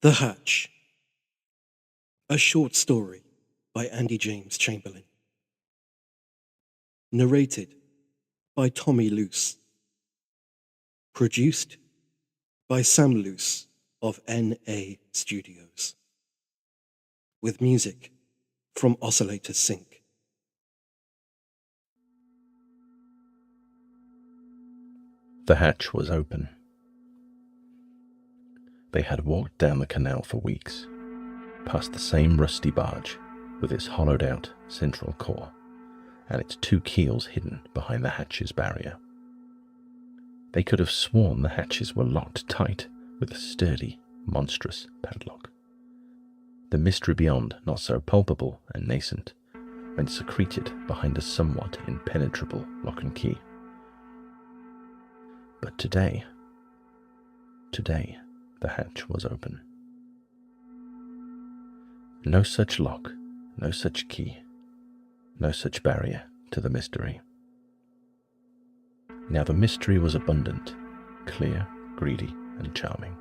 The Hatch, a short story by Andi James Chamberlain. Narrated by Tommy Luce. Produced by Sam Luce of NA Studios. With music from Oscillator Sync. The hatch was open. They had walked down the canal for weeks, past the same rusty barge with its hollowed-out central core and its two keels hidden behind the hatch's barrier. They could have sworn the hatches were locked tight with a sturdy, monstrous padlock. The mystery beyond not so palpable and nascent when secreted behind a somewhat impenetrable lock and key. But today, the hatch was open. No such lock, no such key, no such barrier to the mystery. Now the mystery was abundant, clear, greedy, and charming.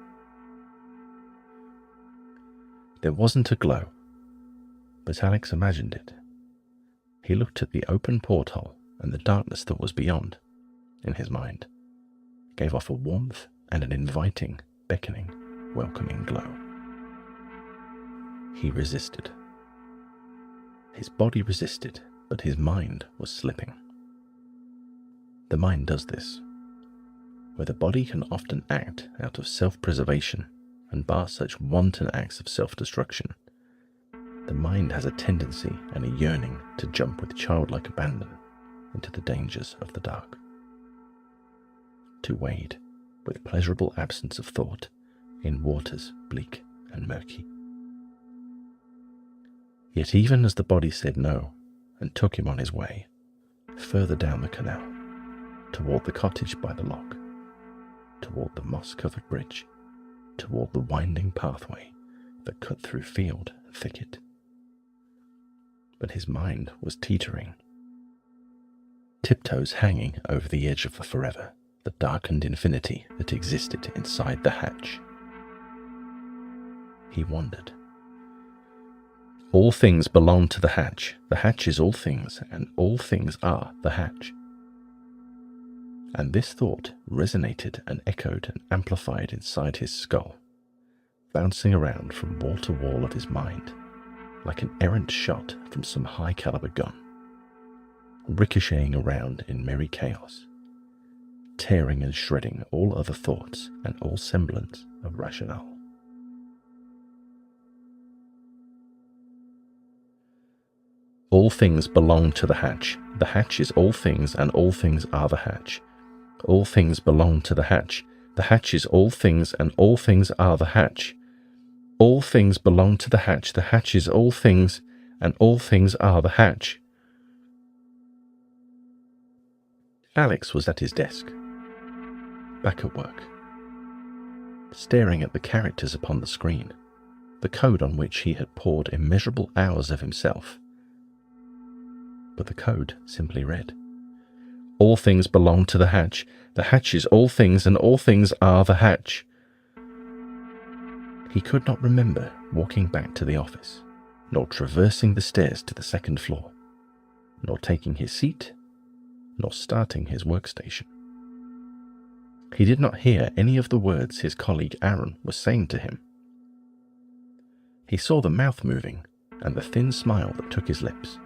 There wasn't a glow, but Alex imagined it. He looked at the open porthole and the darkness that was beyond, in his mind, gave off a warmth and an inviting, beckoning, welcoming glow. He resisted. His body resisted, but his mind was slipping. The mind does this. Where the body can often act out of self-preservation and bar such wanton acts of self-destruction, the mind has a tendency and a yearning to jump with childlike abandon into the dangers of the dark. To wade, with pleasurable absence of thought, in waters bleak and murky. Yet even as the body said no and took him on his way, further down the canal, toward the cottage by the lock, toward the moss-covered bridge, toward the winding pathway that cut through field and thicket. But his mind was teetering, tiptoes hanging over the edge of the forever, the darkened infinity that existed inside the hatch. He wondered. All things belong to the hatch. The hatch is all things, and all things are the hatch. And this thought resonated and echoed and amplified inside his skull, bouncing around from wall to wall of his mind, like an errant shot from some high-caliber gun, ricocheting around in merry chaos, tearing and shredding all other thoughts and all semblance of rationale. All things belong to the hatch. The hatch is all things, and all things are the hatch. All things belong to the hatch. The hatch is all things, and all things are the hatch. All things belong to the hatch. The hatch is all things, and all things are the hatch. Alex was at his desk, back at work, staring at the characters upon the screen, the code on which he had poured immeasurable hours of himself. But the code simply read, all things belong to the hatch. The hatch is all things, and all things are the hatch. He could not remember walking back to the office, nor traversing the stairs to the second floor, nor taking his seat, nor starting his workstation. He did not hear any of the words his colleague Aaron was saying to him. He saw the mouth moving and the thin smile that took his lips.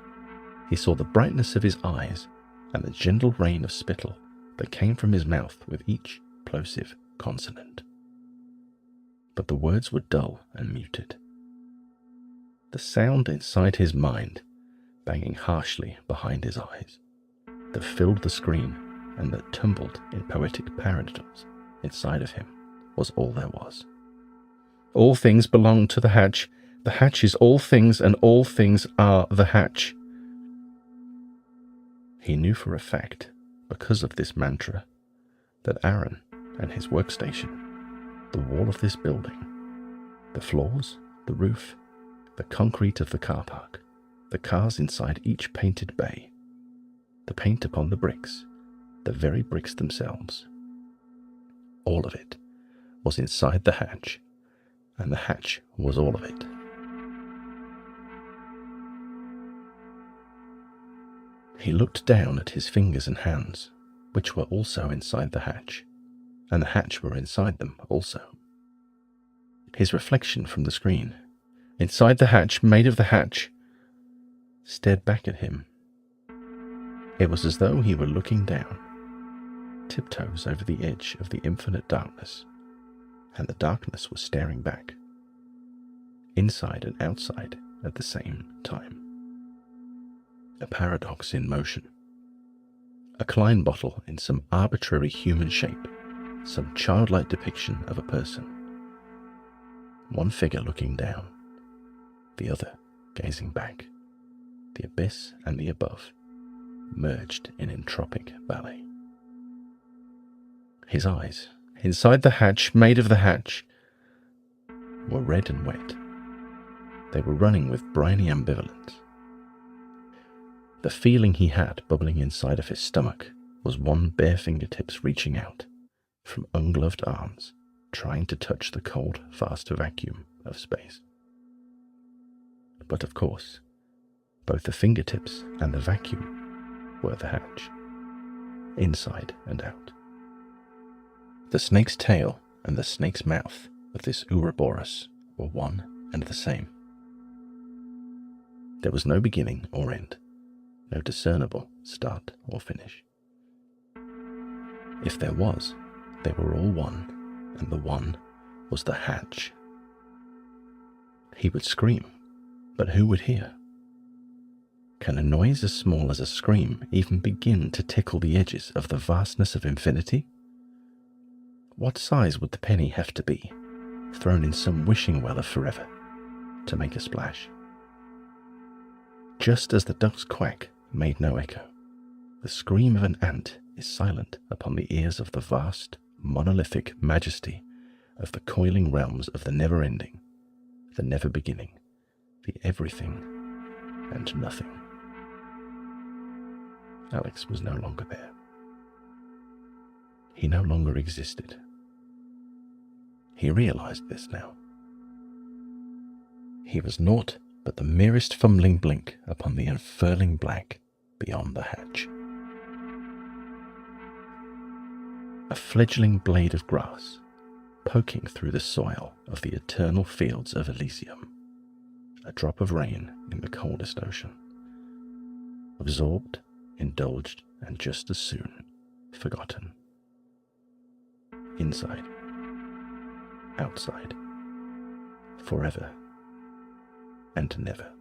He saw the brightness of his eyes and the gentle rain of spittle that came from his mouth with each plosive consonant. But the words were dull and muted. The sound inside his mind, banging harshly behind his eyes, that filled the screen and that tumbled in poetic paradiddles inside of him, was all there was. All things belong to the hatch. The hatch is all things, and all things are the hatch. He knew for a fact, because of this mantra, that Aaron and his workstation, the wall of this building, the floors, the roof, the concrete of the car park, the cars inside each painted bay, the paint upon the bricks, the very bricks themselves, all of it was inside the hatch and the hatch was all of it. He looked down at his fingers and hands, which were also inside the hatch, and the hatch were inside them also. His reflection from the screen, inside the hatch, made of the hatch, stared back at him. It was as though he were looking down, tiptoes over the edge of the infinite darkness, and the darkness was staring back, inside and outside at the same time. A paradox in motion. A Klein bottle in some arbitrary human shape, some childlike depiction of a person. One figure looking down, the other gazing back, the abyss and the above, merged in entropic ballet. His eyes, inside the hatch, made of the hatch, were red and wet. They were running with briny ambivalence. The feeling he had bubbling inside of his stomach was one bare fingertips reaching out from ungloved arms, trying to touch the cold, vast vacuum of space. But of course, both the fingertips and the vacuum were the hatch, inside and out. The snake's tail and the snake's mouth of this Ouroboros were one and the same. There was no beginning or end, no discernible start or finish. If there was, they were all one, and the one was the hatch. He would scream, but who would hear? Can a noise as small as a scream even begin to tickle the edges of the vastness of infinity? What size would the penny have to be, thrown in some wishing well of forever, to make a splash? Just as the duck's quack made no echo, the scream of an ant is silent upon the ears of the vast, monolithic majesty of the coiling realms of the never-ending, the never-beginning, the everything and nothing. Alex was no longer there. He no longer existed. He realized this now. He was naught but the merest fumbling blink upon the unfurling black beyond the hatch. A fledgling blade of grass, poking through the soil of the eternal fields of Elysium. A drop of rain in the coldest ocean. Absorbed, indulged, and just as soon forgotten. Inside, outside, forever and never.